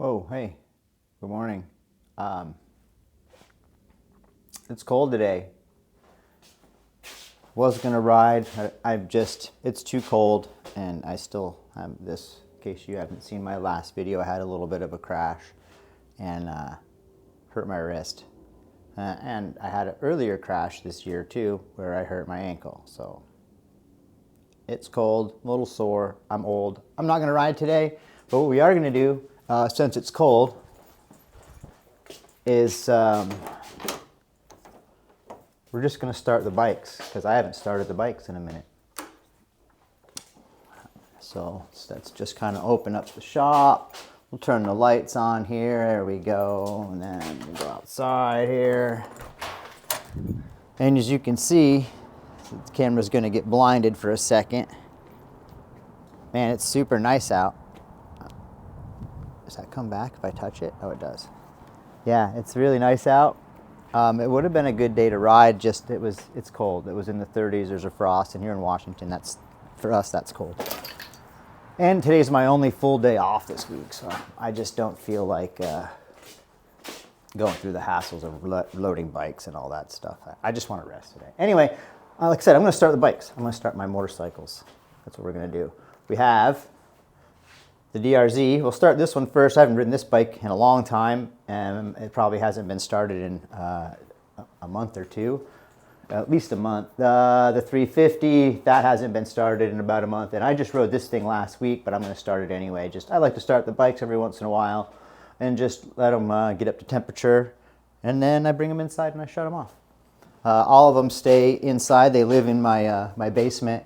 Whoa, hey, good morning. It's cold today. Was gonna ride. It's too cold, and I still have this. In case you haven't seen my last video, I had a little bit of a crash and hurt my wrist. And I had an earlier crash this year too, where I hurt my ankle. So it's cold, a little sore. I'm old. I'm not gonna ride today, but what we are gonna do, since it's cold, is we're just going to start the bikes because I haven't started the bikes in a minute. So let's just kind of open up the shop. We'll turn the lights on here. There we go. And then we go outside here. And as you can see, the camera's going to get blinded for a second. Man, it's super nice out. Does that come back if I touch it? Oh, it does. Yeah, it's really nice out. It would have been a good day to ride, just it's cold. It was in the 30s, there's a frost, and here in Washington, for us, that's cold. And today's my only full day off this week, so I just don't feel like going through the hassles of loading bikes and all that stuff. I just want to rest today. Anyway, like I said, I'm going to start the bikes. I'm going to start my motorcycles. That's what we're going to do. We have the DRZ. We'll start this one first. I haven't ridden this bike in a long time, and it probably hasn't been started in a month or two, at least a month. The 350, that hasn't been started in about a month, and I just rode this thing last week, but I'm going to start it anyway. I like to start the bikes every once in a while and just let them get up to temperature, and then I bring them inside and I shut them off. All of them stay inside. They live in my basement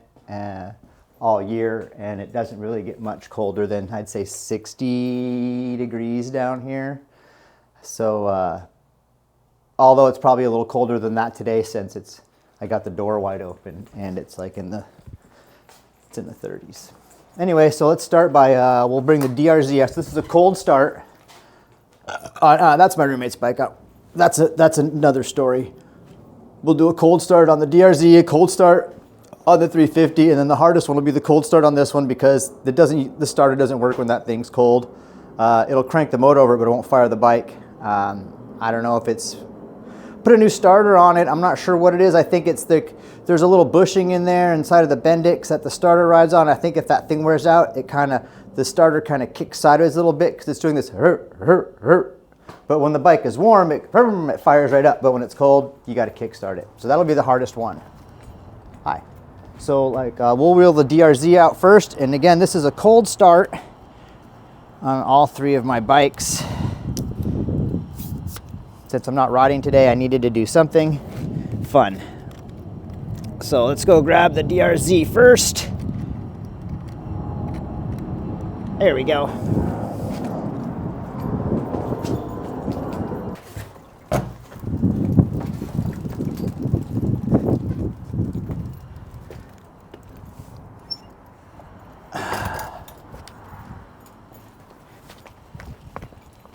all year, and it doesn't really get much colder than, I'd say, 60 degrees down here. So although it's probably a little colder than that today, since I got the door wide open and it's like in the 30s. Anyway, so let's start by we'll bring the DRZ up. So this is a cold start. That's my roommate's bike. That's another story. We'll do a cold start on the DRZ, a cold start on the 350, and then the hardest one will be the cold start on this one because the starter doesn't work when that thing's cold. It'll crank the motor over, but it won't fire the bike. I don't know if it's put a new starter on it. I'm not sure what it is. I think there's a little bushing in there inside of the Bendix that the starter rides on. I think if that thing wears out, the starter kind of kicks sideways a little bit because it's doing this hurt. But when the bike is warm, it fires right up. But when it's cold, you got to kick start it. So that'll be the hardest one. Hi. So we'll wheel the DRZ out first. And again, this is a cold start on all three of my bikes. Since I'm not riding today, I needed to do something fun. So let's go grab the DRZ first. There we go.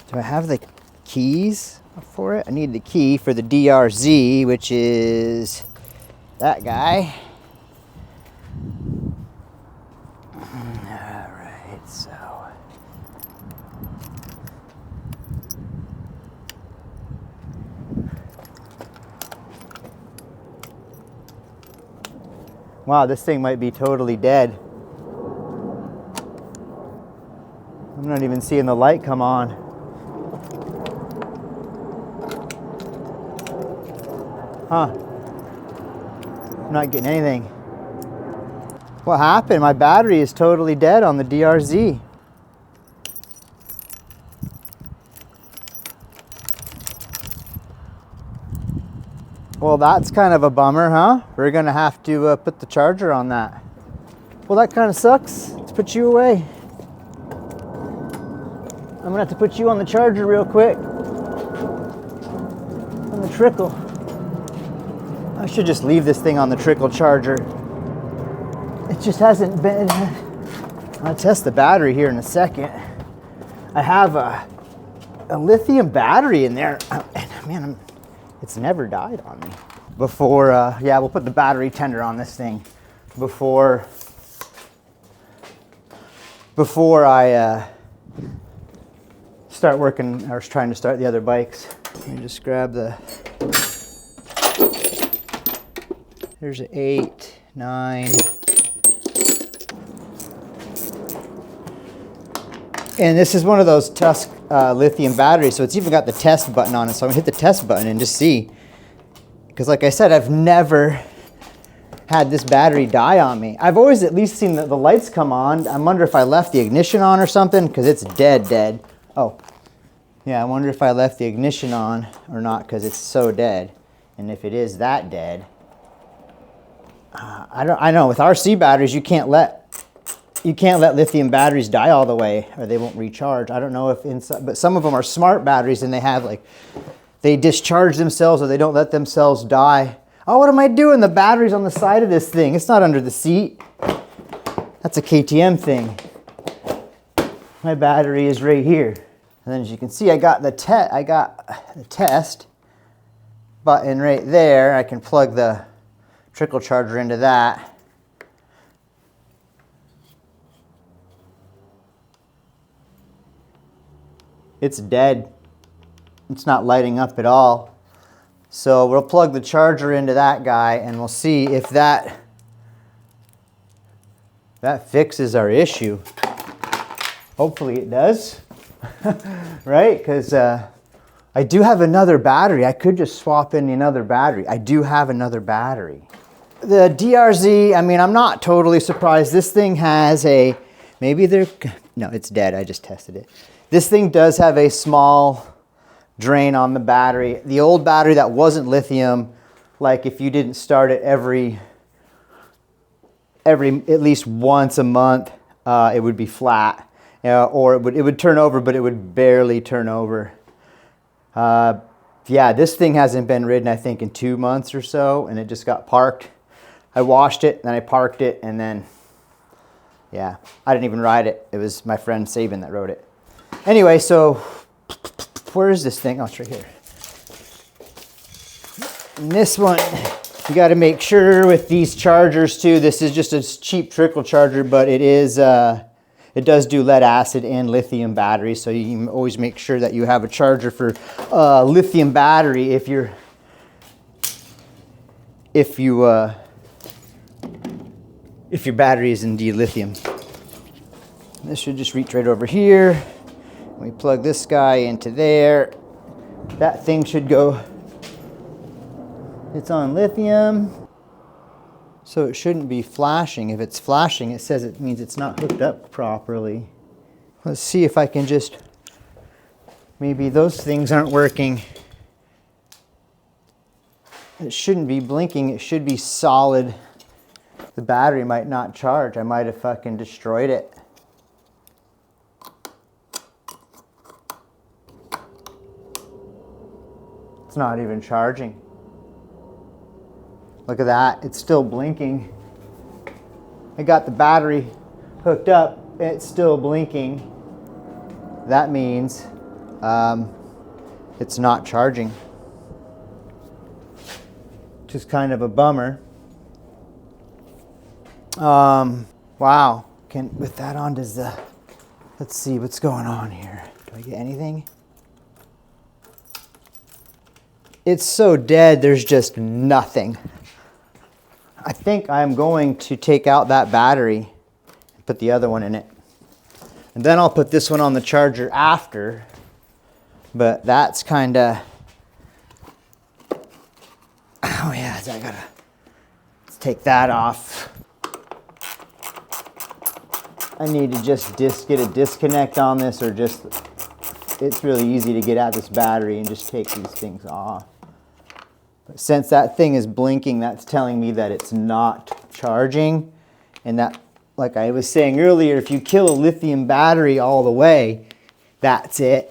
Do I have the keys for it? I need the key for the DRZ, which is that guy. All right, so. Wow, this thing might be totally dead. I'm not even seeing the light come on. Huh. I'm not getting anything. What happened? My battery is totally dead on the DRZ. Well, that's kind of a bummer, huh? We're gonna have to put the charger on that. Well, that kind of sucks. Let's put you away. I'm gonna have to put you on the charger real quick. On the trickle. I should just leave this thing on the trickle charger. It just hasn't been. I'll test the battery here in a second. I have a lithium battery in there, and man, it's never died on me. Yeah, we'll put the battery tender on this thing before start working, or trying to start the other bikes. Let me just grab the, here's an 8, 9. And this is one of those Tusk lithium batteries, so it's even got the test button on it. So I'm gonna hit the test button and just see. Because like I said, I've never had this battery die on me. I've always at least seen the lights come on. I wonder if I left the ignition on or something, because it's dead. Oh, yeah, I wonder if I left the ignition on or not, because it's so dead. And if it is that dead, I know with RC batteries, you can't let lithium batteries die all the way, or they won't recharge. I don't know if inside, but some of them are smart batteries, and they have like, they discharge themselves, or they don't let themselves die. Oh, what am I doing? The battery's on the side of this thing. It's not under the seat. That's a KTM thing. My battery is right here. And then as you can see, I got the test button right there. I can plug the trickle charger into that. It's dead. It's not lighting up at all. So we'll plug the charger into that guy, and we'll see if that fixes our issue. Hopefully it does, right? Because I do have another battery. I could just swap in another battery. I do have another battery. The DRZ, I mean, I'm not totally surprised. This thing has a, no, it's dead. I just tested it. This thing does have a small drain on the battery. The old battery that wasn't lithium, like if you didn't start it every at least once a month, it would be flat, or it would turn over, but it would barely turn over. Yeah, this thing hasn't been ridden, I think, in 2 months or so, and it just got parked. I washed it, then I parked it, and then, yeah, I didn't even ride it. It was my friend Sabin that rode it. Anyway, so where is this thing? Oh, it's right here. And this one, you got to make sure with these chargers too. This is just a cheap trickle charger, but it is it does do lead acid and lithium batteries. So you can always make sure that you have a charger for lithium battery if your battery is indeed lithium. This should just reach right over here. We plug this guy into there. That thing should go. It's on lithium, so it shouldn't be flashing. If it's flashing, it says it means it's not hooked up properly. Let's see if I can just, maybe those things aren't working. It shouldn't be blinking. It should be solid. The battery might not charge. I might have fucking destroyed it. It's not even charging. Look at that, it's still blinking. I got the battery hooked up, it's still blinking. That means it's not charging. Just kind of a bummer. Wow, with that on, let's see what's going on here. Do I get anything? It's so dead, there's just nothing. I think I'm going to take out that battery and put the other one in it. And then I'll put this one on the charger after. But that's kind of... Oh yeah, let's take that off. I need to just get a disconnect on this, or just... It's really easy to get out this battery and just take these things off. But since that thing is blinking, that's telling me that it's not charging. And that, like I was saying earlier, if you kill a lithium battery all the way, that's it.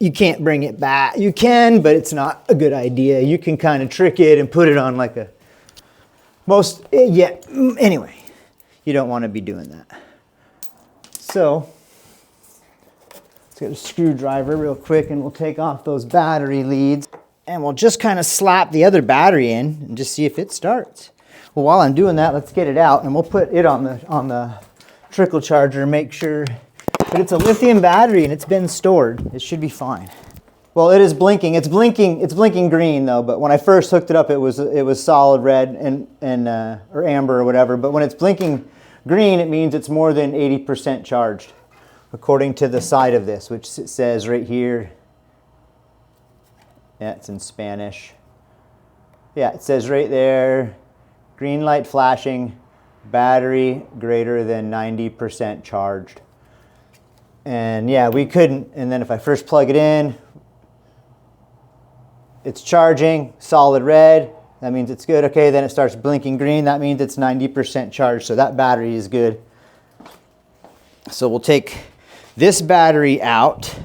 You can't bring it back. You can, but it's not a good idea. You can kind of trick it and put it on like a... Anyway, you don't want to be doing that. So... let's get a screwdriver real quick, and we'll take off those battery leads, and we'll just kind of slap the other battery in and just see if it starts. Well, while I'm doing that, let's get it out, and we'll put it on the trickle charger, make sure But it's a lithium battery and it's been stored. It should be fine. Well, it is blinking. It's blinking green though. But when I first hooked it up, it was solid red and or amber or whatever. But when it's blinking green, it means it's more than 80% charged, according to the side of this, which it says right here. Yeah, it's in Spanish. Yeah, it says right there, green light flashing, battery greater than 90% charged. And yeah, we couldn't. And then if I first plug it in, it's charging, solid red. That means it's good. Okay, then it starts blinking green. That means it's 90% charged. So that battery is good. So we'll take this battery out.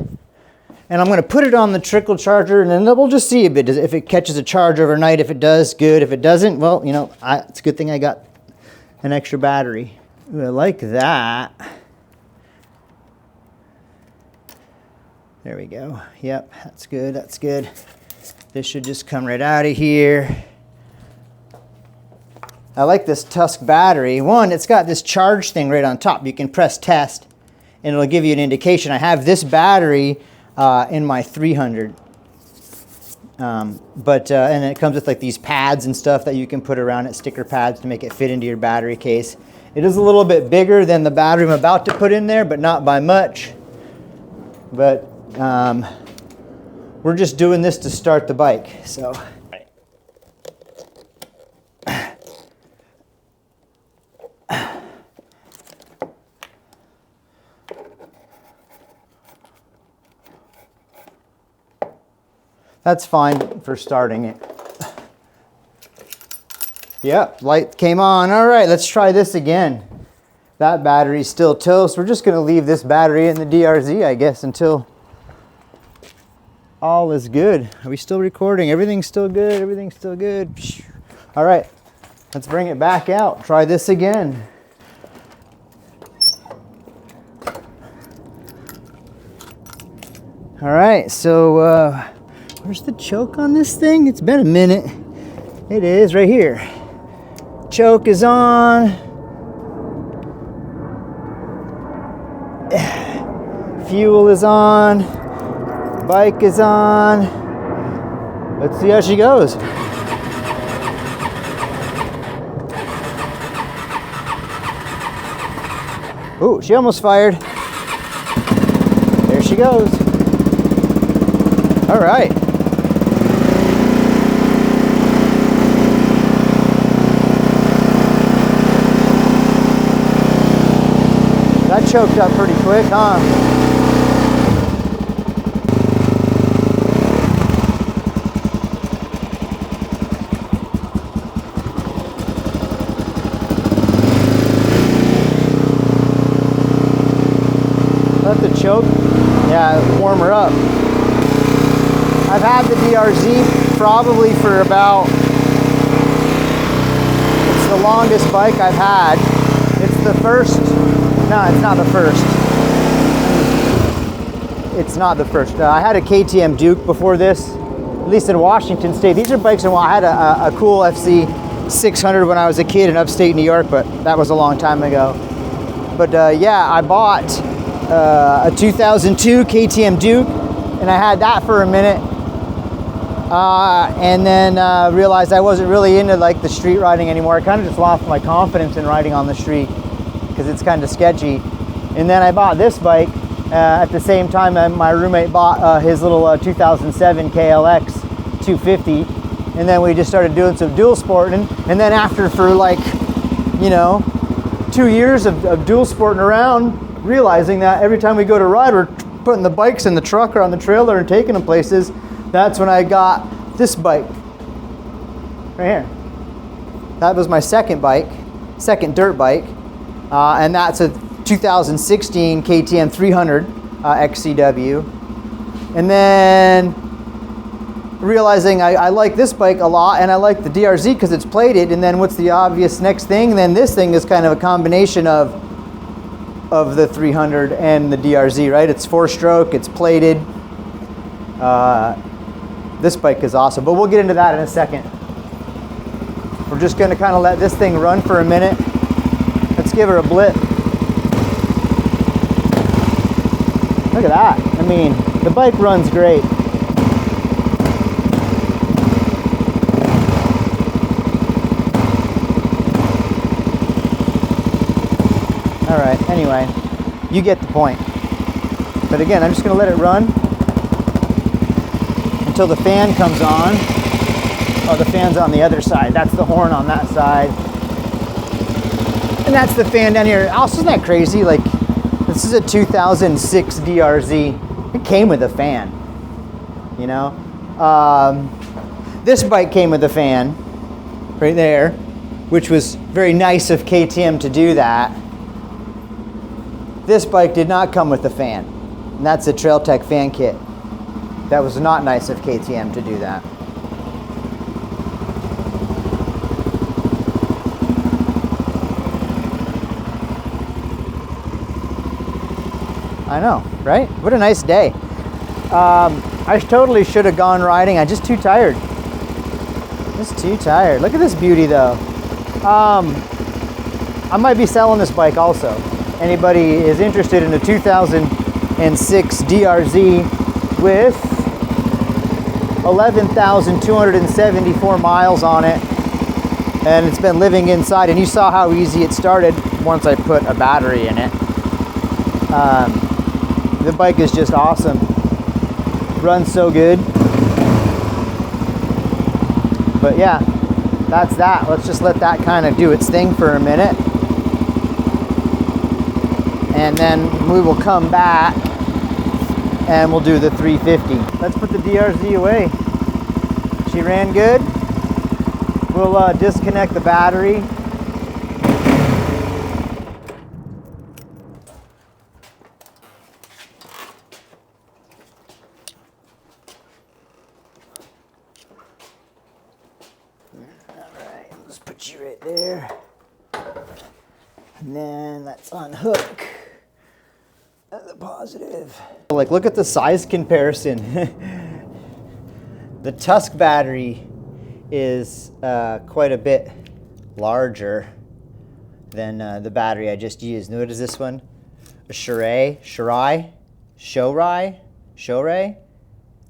And I'm going to put it on the trickle charger, and then we'll just see if it catches a charge overnight. If it does, good. If it doesn't, well, you know, it's a good thing I got an extra battery. Ooh, I like that. There we go. Yep, that's good. That's good. This should just come right out of here. I like this Tusk battery. One, it's got this charge thing right on top. You can press test, and it'll give you an indication. I have this battery in my 300. And it comes with like these pads and stuff that you can put around it, sticker pads to make it fit into your battery case. It is a little bit bigger than the battery I'm about to put in there, but not by much. But we're just doing this to start the bike, so. That's fine for starting it. Yep, light came on. All right, let's try this again. That battery's still toast. We're just gonna leave this battery in the DRZ, I guess, until all is good. Are we still recording? Everything's still good, everything's still good. All right, let's bring it back out. Try this again. All right, so where's the choke on this thing? It's been a minute. It is right here. Choke is on. Fuel is on. Bike is on. Let's see how she goes. Ooh, she almost fired. There she goes. All right. That choked up pretty quick, huh? Let the choke, yeah, warm her up. I've had the DRZ probably for about, it's the longest bike I've had. It's the first, no, it's not the first. It's not the first. I had a KTM Duke before this, at least in Washington State. These are bikes, I had a cool FC 600 when I was a kid in upstate New York, but that was a long time ago. But yeah, I bought a 2002 KTM Duke, and I had that for a minute. And then realized I wasn't really into like the street riding anymore. I kind of just lost my confidence in riding on the street because it's kind of sketchy. And then I bought this bike at the same time my roommate bought his little 2007 KLX 250. And then we just started doing some dual sporting. And then after for like, you know, 2 years of dual sporting around, realizing that every time we go to ride, we're putting the bikes in the truck or on the trailer and taking them places. That's when I got this bike right here. That was my second dirt bike, and that's a 2016 KTM 300 XCW. And then realizing I like this bike a lot, and I like the DRZ because it's plated. And then what's the obvious next thing? And then this thing is kind of a combination of the 300 and the DRZ, right? It's 4-stroke, it's plated. This bike is awesome, but we'll get into that in a second. We're just gonna kind of let this thing run for a minute. Let's give her a blip. Look at that. I mean, the bike runs great. All right, anyway, you get the point. But again, I'm just gonna let it run until the fan comes on. Oh, the fan's on the other side. That's the horn on that side. And that's the fan down here. Also, isn't that crazy? Like, this is a 2006 DRZ. It came with a fan, you know? This bike came with a fan right there, which was very nice of KTM to do that. This bike did not come with a fan, and that's a Trail Tech fan kit. That was not nice of KTM to do that. I know, right? What a nice day. I totally should have gone riding. I'm just too tired. Just too tired. Look at this beauty though. I might be selling this bike also. Anybody is interested in a 2006 DRZ with 11,274 miles on it. And it's been living inside, and you saw how easy it started once I put a battery in it. The bike is just awesome. Runs so good. But yeah, that's that. Let's just let that kind of do its thing for a minute. And then we will come back and we'll do the 350. Let's put the DRZ away. She ran good. We'll disconnect the battery. Let's put you right there. And then let's unhook the positive. Like, look at the size comparison. The Tusk battery is quite a bit larger than the battery I just used. And what is this one? A Shorai?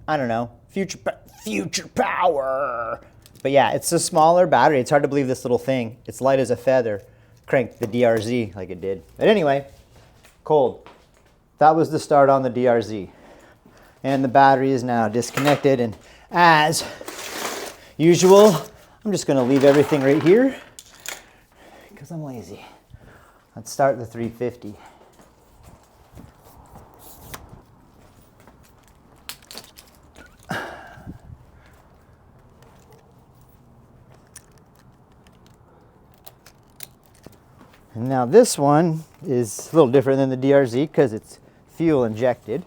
I don't know. Future power. But yeah, it's a smaller battery. It's hard to believe this little thing. It's light as a feather. Cranked the DRZ like it did. But anyway, cold. That was the start on the DRZ. And the battery is now disconnected. And as usual, I'm just gonna leave everything right here because I'm lazy. Let's start the 350. And now this one is a little different than the DRZ because it's fuel injected.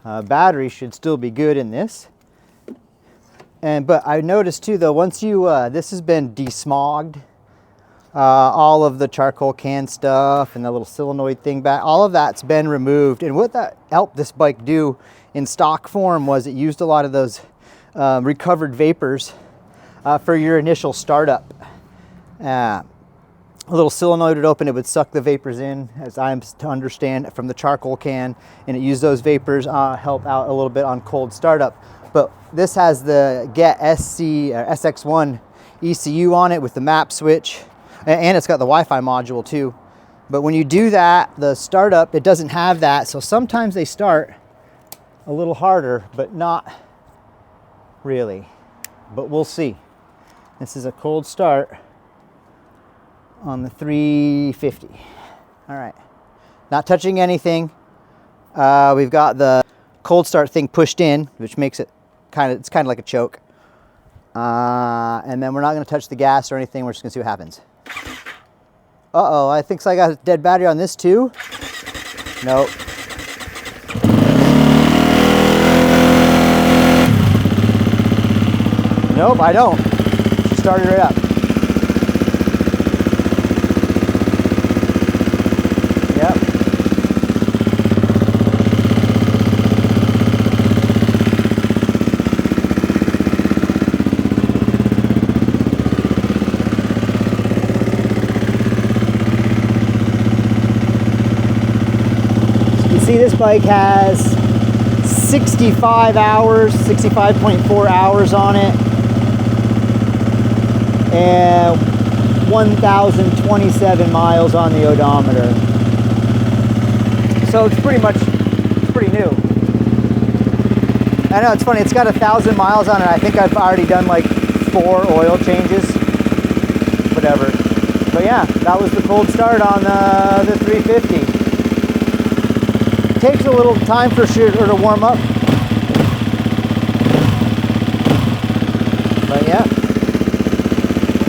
Battery should still be good in this. But I noticed too though, once you, this has been desmogged, all of the charcoal can stuff and the little solenoid thing back, all of that's been removed. And what that helped this bike do in stock form was it used a lot of those recovered vapors for your initial startup. A little solenoid would open, it would suck the vapors in, as I'm to understand, from the charcoal can, and it used those vapors help out a little bit on cold startup. But this has the GET SX1 ECU on it with the map switch, and it's got the Wi-Fi module too. But when you do that, the startup, it doesn't have that, so sometimes they start a little harder, but not really. But we'll see. This is a cold start on the 350. All right, not touching anything. We've got the cold start thing pushed in, which makes it it's kind of like a choke. And then we're not gonna touch the gas or anything. We're just gonna see what happens. Uh-oh, I think so. I got a dead battery on this too. Nope. Nope, I don't. She started right up. see, this bike has 65 hours, 65.4 hours on it, and 1,027 miles on the odometer. So it's pretty new. I know, it's funny, it's got 1,000 miles on it. I think I've already done like 4 oil changes, whatever. But yeah, that was the cold start on the 350. Takes a little time for sure to warm up. But yeah,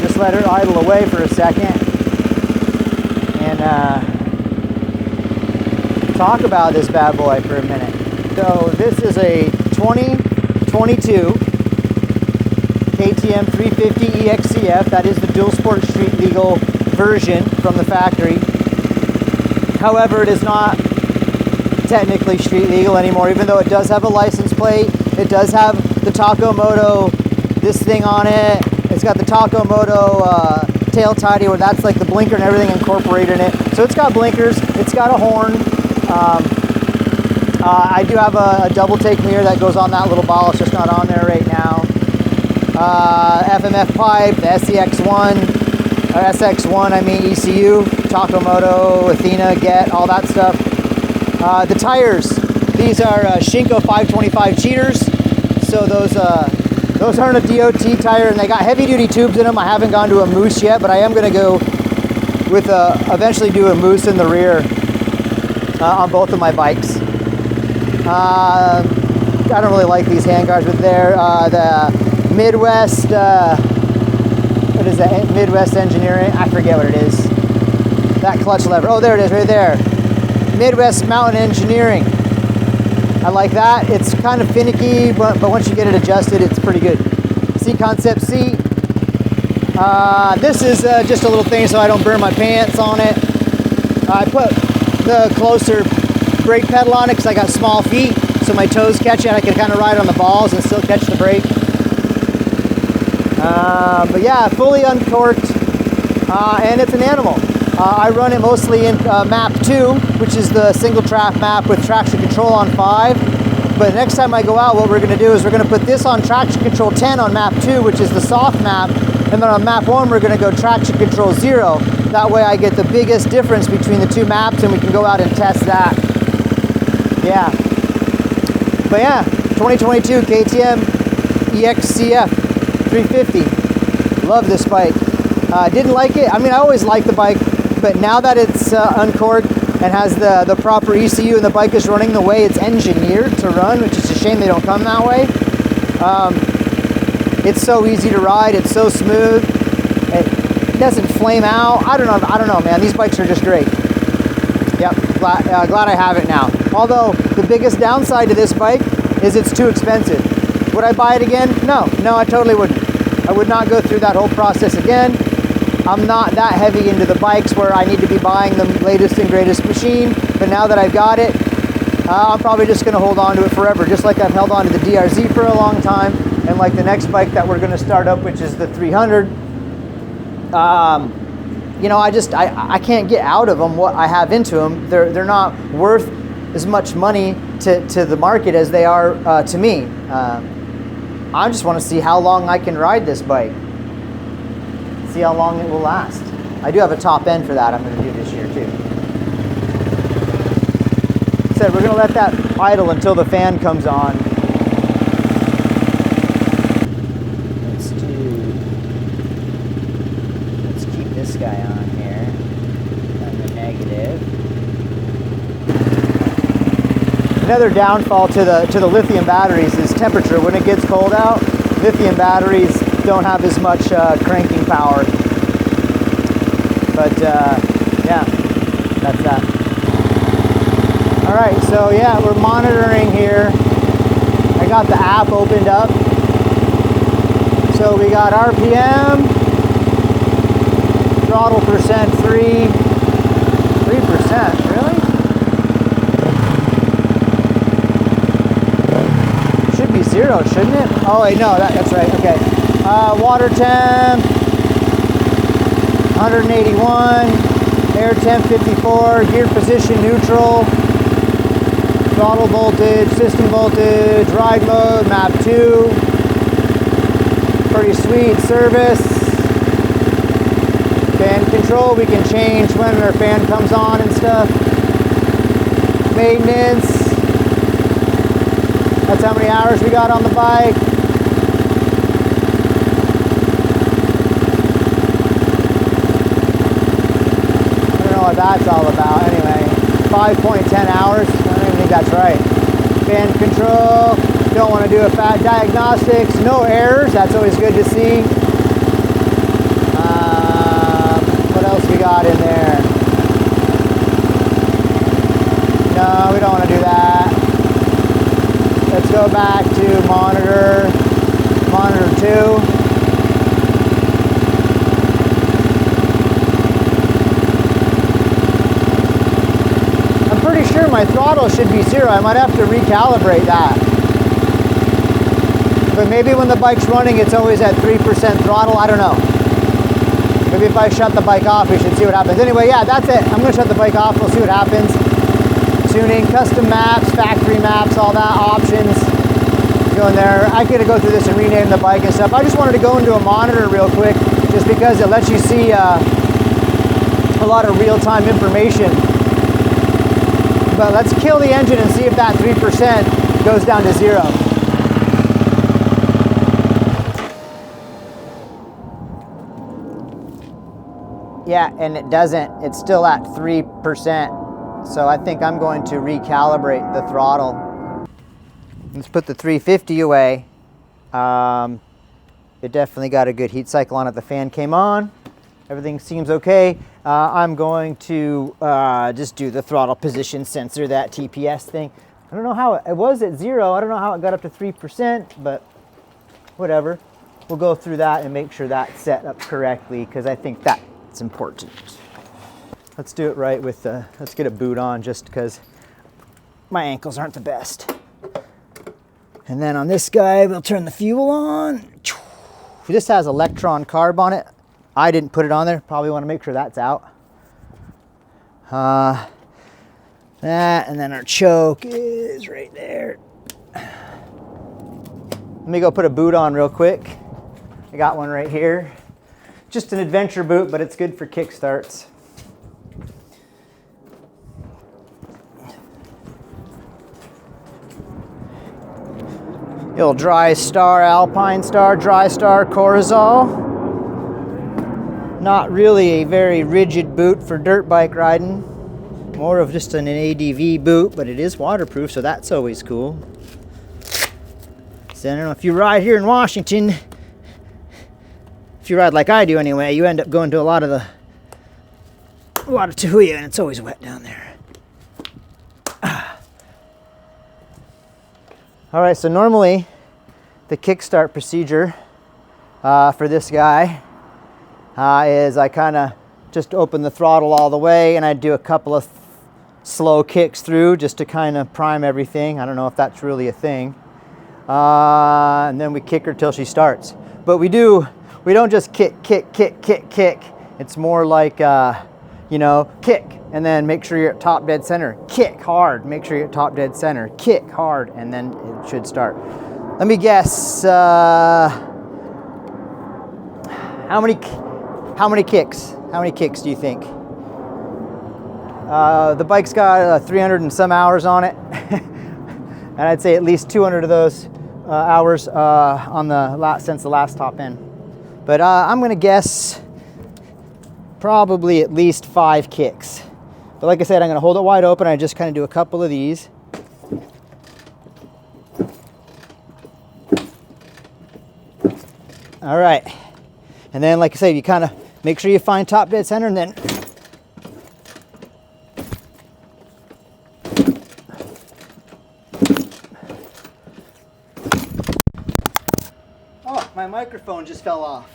just let her idle away for a second and talk about this bad boy for a minute. So this is a 2022 KTM 350 EXCF. That is the dual sport street legal version from the factory. However, it is not technically street legal anymore, even though it does have a license plate. It does have the Takamoto, this thing on it. It's got the Takamoto tail tidy, where that's like the blinker and everything incorporated in it. So it's got blinkers, it's got a horn. I do have a double take mirror that goes on that little ball. It's just not on there right now. FMF pipe, the SCX1, or SX1, I mean ECU, Takamoto, Athena, Get, all that stuff. The tires, these are Shinko 525 cheaters. So those aren't a DOT tire, and they got heavy duty tubes in them. I haven't gone to a moose yet, but I am going to go with eventually do a moose in the rear on both of my bikes. I don't really like these handguards, but they're the Midwest, what is that, Midwest Engineering? I forget what it is. That clutch lever, oh there it is, right there. Midwest Mountain Engineering. I like that. It's kind of finicky, but once you get it adjusted, it's pretty good. Seat concept seat. This is just a little thing so I don't burn my pants on it. I put the closer brake pedal on it because I got small feet, so my toes catch it. I can kind of ride on the balls and still catch the brake. But yeah, fully uncorked, and it's an animal. I run it mostly in map 2, which is the single track map with traction control on 5. But next time I go out, what we're going to do is we're going to put this on traction control 10 on map 2, which is the soft map. And then on map 1, we're going to go traction control 0. That way I get the biggest difference between the 2 maps, and we can go out and test that. Yeah. But yeah, 2022 KTM EXCF 350. Love this bike. Didn't like it. I mean, I always liked the bike, but now that it's uncorked and has the proper ECU and the bike is running the way it's engineered to run, which is a shame they don't come that way. It's so easy to ride. It's so smooth. It doesn't flame out. I don't know, man. These bikes are just great. Yep, glad I have it now. Although the biggest downside to this bike is it's too expensive. Would I buy it again? No, I totally wouldn't. I would not go through that whole process again. I'm not that heavy into the bikes where I need to be buying the latest and greatest machine, but now that I've got it, I'm probably just going to hold on to it forever, just like I've held on to the DRZ for a long time, and like the next bike that we're going to start up, which is the 300. You know, I can't get out of them what I have into them. They're not worth as much money to the market as they are to me. I just want to see how long I can ride this bike. See how long it will last. I do have a top end for that I'm going to do this year too. So we're going to let that idle until the fan comes on. Let's keep this guy on here. On the negative. Another downfall to the lithium batteries is temperature. When it gets cold out, lithium batteries don't have as much cranking power. But yeah, that's that. All right, so yeah, we're monitoring here. I got the app opened up. So we got RPM, throttle percent 3%, really? Should be 0, shouldn't it? Oh wait, no, that's right, okay. Water temp, 181, air temp 54, gear position neutral, Throttle voltage, system voltage, ride mode, map 2. Pretty sweet service. Fan control, we can change when our fan comes on and stuff. Maintenance. That's how many hours we got on the bike. I don't know what that's all about. Anyway, 5.10 hours. I don't even think that's right. Fan control. Don't want to do a fat diagnostics. No errors. That's always good to see. What else we got in there? No, we don't want to do that. Let's go back to monitor 2. I'm pretty sure my throttle should be 0. I might have to recalibrate that. But maybe when the bike's running, it's always at 3% throttle. I don't know. Maybe if I shut the bike off, we should see what happens. Anyway, yeah, that's it. I'm going to shut the bike off. We'll see what happens. Tuning, custom maps, factory maps, all that, options. Go in there. I could go through this and rename the bike and stuff. I just wanted to go into a monitor real quick, just because it lets you see a lot of real-time information. But let's kill the engine and see if that 3% goes down to 0. Yeah, and it doesn't. It's still at 3%. So I think I'm going to recalibrate the throttle. Let's put the 350 away. It definitely got a good heat cycle on it. The fan came on. Everything seems okay. I'm going to just do the throttle position sensor, that TPS thing. I don't know how it was at 0. I don't know how it got up to 3%, but whatever. We'll go through that and make sure that's set up correctly, because I think that's important. Let's do it right with the, let's get a boot on, just because my ankles aren't the best. And then on this guy, we'll turn the fuel on. This has electron carb on it. I didn't put it on there. Probably want to make sure that's out. That, and then our choke is right there. Let me go put a boot on real quick. I got one right here. Just an adventure boot, but it's good for kick starts. The old Dry Star, Alpine Star, Dry Star, Corazol. Not really a very rigid boot for dirt bike riding. More of just an ADV boot, but it is waterproof, so that's always cool. So I don't know if you ride here in Washington, if you ride like I do anyway, you end up going to a lot of Tahuya, and it's always wet down there. All right, so normally the kickstart procedure for this guy is I kind of just open the throttle all the way, and I do a couple of slow kicks through just to kind of prime everything. I don't know if that's really a thing. And then we kick her till she starts. But we don't just kick, kick, kick, kick, kick. It's more like, you know, kick, and then make sure you're at top dead center. Kick hard, make sure you're at top dead center. Kick hard, and then it should start. Let me guess, how many kicks? How many kicks do you think? The bike's got 300 and some hours on it. And I'd say at least 200 of those hours on the since the last top end. But I'm gonna guess probably at least 5 kicks. But like I said, I'm gonna hold it wide open. I just kind of do a couple of these. All right. And then, like I said, you kind of make sure you find top dead center, and then oh, my microphone just fell off.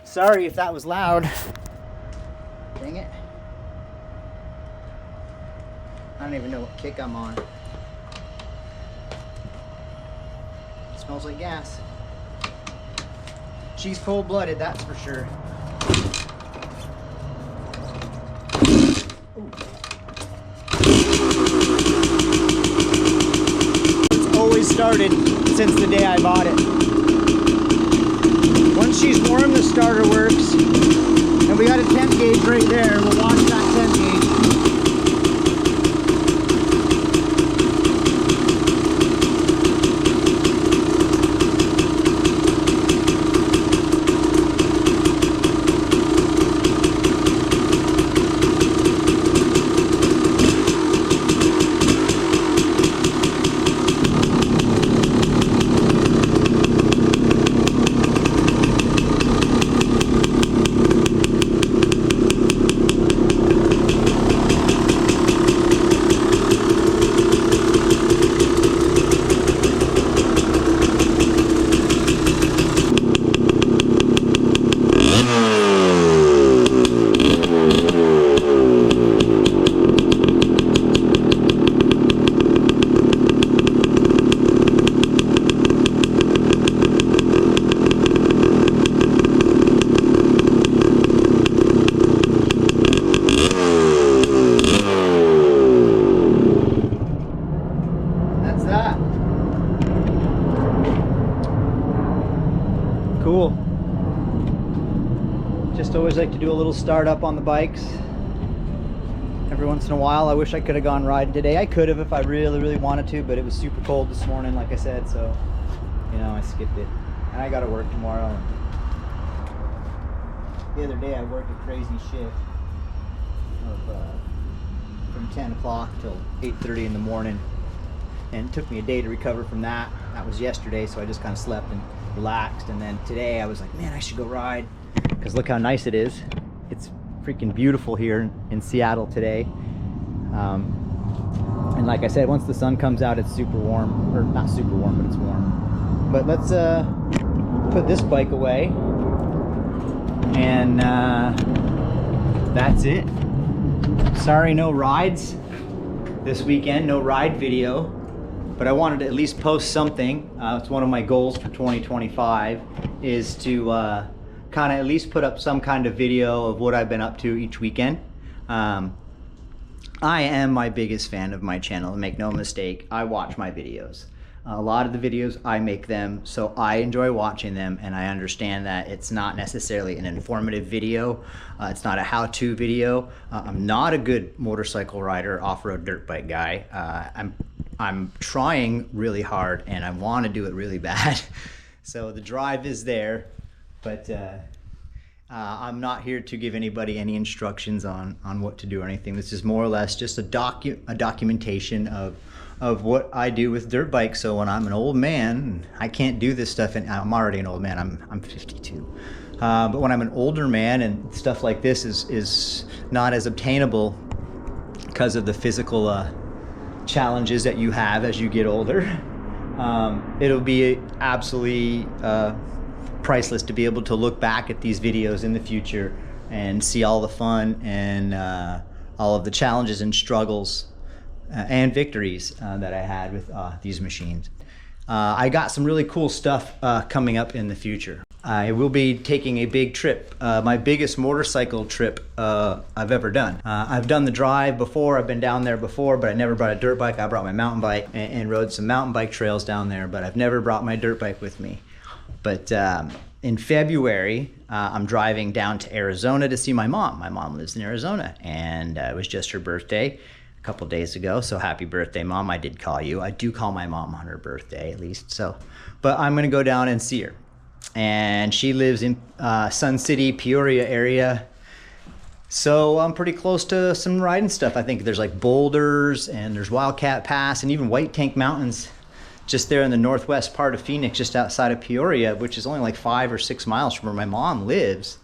Sorry if that was loud. Dang it. I don't even know what kick I'm on. It smells like gas. She's cold-blooded, that's for sure. Ooh. always started since the day I bought it. Once she's warm, the starter works. And we got a temp gauge right there. We'll watch that temp gauge. Cool. Just always like to do a little startup on the bikes every once in a while. I wish I could have gone riding today. I could have if I really wanted to, but it was super cold this morning, like I said, so you know, I skipped it. And I gotta work tomorrow. The other day I worked a crazy shift of from 10 o'clock till 8:30 in the morning, and it took me a day to recover from that. That was yesterday, so I just kind of slept and relaxed. And then today I was like, man, I should go ride, because look how nice it is. It's freaking beautiful here in Seattle today. And like I said, once the sun comes out, it's super warm, or not super warm, but it's warm. But let's put this bike away, and that's it. Sorry, no rides this weekend, no ride video, but I wanted to at least post something. It's one of my goals for 2025 is to kind of at least put up some kind of video of what I've been up to each weekend. I am my biggest fan of my channel, make no mistake. I watch my videos. A lot of the videos, I make them, so I enjoy watching them, and I understand that it's not necessarily an informative video. It's not a how-to video. I'm not a good motorcycle rider, off-road dirt bike guy. I'm trying really hard, and I want to do it really bad. So the drive is there, but I'm not here to give anybody any instructions on what to do or anything. This is more or less just a documentation of what I do with dirt bikes. So when I'm an old man, I can't do this stuff, and I'm already an old man. I'm 52. But when I'm an older man and stuff like this is not as obtainable because of the physical challenges that you have as you get older, it'll be absolutely priceless to be able to look back at these videos in the future and see all the fun and all of the challenges and struggles and victories that I had with these machines. I got some really cool stuff coming up in the future. I will be taking a big trip, my biggest motorcycle trip I've ever done. I've done the drive before, I've been down there before, but I never brought a dirt bike. I brought my mountain bike and rode some mountain bike trails down there, but I've never brought my dirt bike with me. But in February, I'm driving down to Arizona to see my mom. My mom lives in Arizona, and it was just her birthday a couple days ago, so happy birthday, Mom. I did call you. I do call my mom on her birthday, at least. So, but I'm gonna go down and see her, and she lives in Sun City, Peoria area. So I'm pretty close to some riding stuff. I think there's like boulders, and there's Wildcat Pass, and even White Tank Mountains, just there in the northwest part of Phoenix, just outside of Peoria, which is only like 5 or 6 miles from where my mom lives.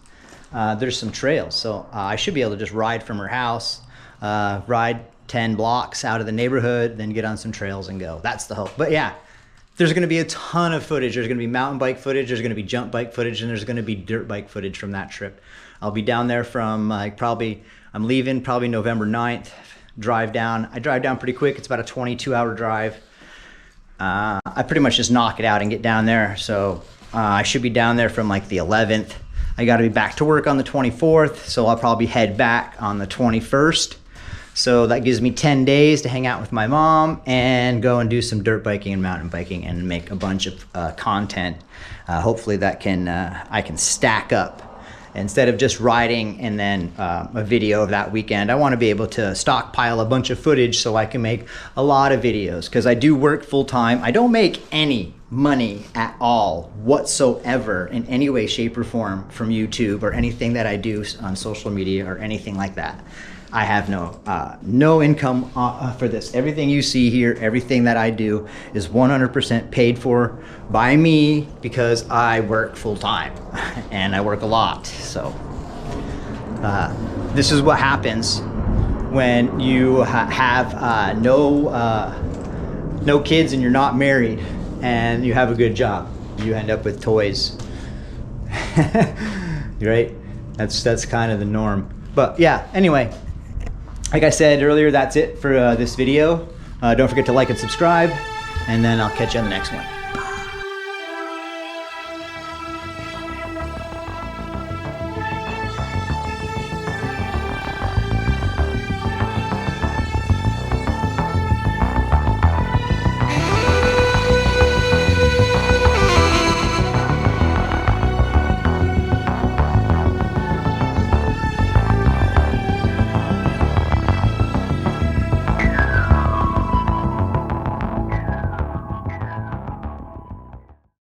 There's some trails, so I should be able to just ride from her house, ride 10 blocks out of the neighborhood, then get on some trails and go. That's the hope. But yeah, there's gonna be a ton of footage. There's gonna be mountain bike footage, there's gonna be jump bike footage, and there's gonna be dirt bike footage from that trip. I'll be down there from I'm leaving probably November 9th, drive down. I drive down pretty quick. It's about a 22-hour drive. I pretty much just knock it out and get down there. So I should be down there from like the 11th. I gotta be back to work on the 24th, so I'll probably head back on the 21st. So that gives me 10 days to hang out with my mom and go and do some dirt biking and mountain biking and make a bunch of content. Hopefully that I can stack up. Instead of just riding and then a video of that weekend, I want to be able to stockpile a bunch of footage so I can make a lot of videos, because I do work full time. I don't make any money at all whatsoever in any way, shape, or form from YouTube or anything that I do on social media or anything like that. I have no income for this. Everything you see here, everything that I do is 100% paid for by me, because I work full time and I work a lot. So this is what happens when you have no kids and you're not married and you have a good job. You end up with toys, right? That's kind of the norm. But yeah, anyway. Like I said earlier, that's it for this video. Don't forget to like and subscribe, and then I'll catch you on the next one.